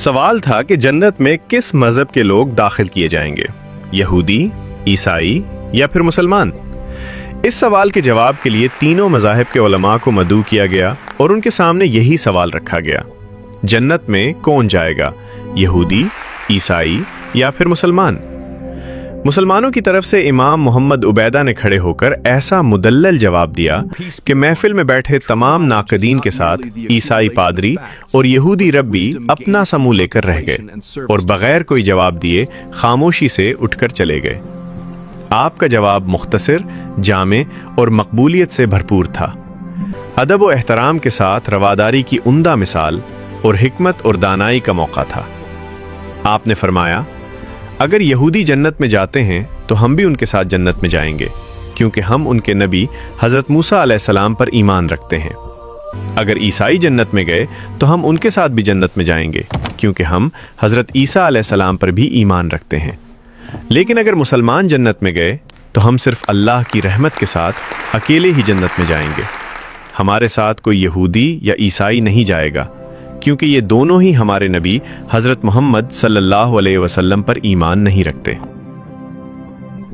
सवाल था कि जन्नत में किस मजहब के लोग दाखिल किए जाएंगे, यहूदी, ईसाई या फिर मुसलमान। इस सवाल के जवाब के लिए तीनों मज़ाहिब के उलमा को मदऊ किया गया और उनके सामने यही सवाल रखा गया, जन्नत में कौन जाएगा, यहूदी, ईसाई या फिर मुसलमान। मुसलमानों की तरफ से इमाम मोहम्मद उबैदा ने खड़े होकर ऐसा मुदल्लल जवाब दिया कि महफिल में बैठे तमाम नाकदीन के साथ ईसाई पादरी और यहूदी रब्बी अपना सा मुंह लेकर रह गए और बगैर कोई जवाब दिए खामोशी से उठकर चले गए। आपका जवाब मुख्तसर, जामे और मकबूलियत से भरपूर था। अदब व एहतराम के साथ रवादारी की उम्दा मिसाल और हिकमत और दानाई का मौका था। आपने फरमाया, अगर यहूदी जन्नत में जाते हैं तो हम भी उनके साथ जन्नत में जाएंगे, क्योंकि हम उनके नबी हज़रत मूसा अलैहिस्सलाम पर ईमान रखते हैं। अगर ईसाई जन्नत में गए तो हम उनके साथ भी जन्नत में जाएंगे, क्योंकि हम हज़रत ईसा अलैहिस्सलाम पर भी ईमान रखते हैं। लेकिन अगर मुसलमान जन्नत में गए तो हम सिर्फ अल्लाह की रहमत के साथ अकेले ही जन्नत में जाएंगे। हमारे साथ कोई यहूदी या ईसाई नहीं जाएगा, क्योंकि ये दोनों ही हमारे नबी हज़रत मोहम्मद सल्लल्लाहु अलैहि वसल्लम पर ईमान नहीं रखते।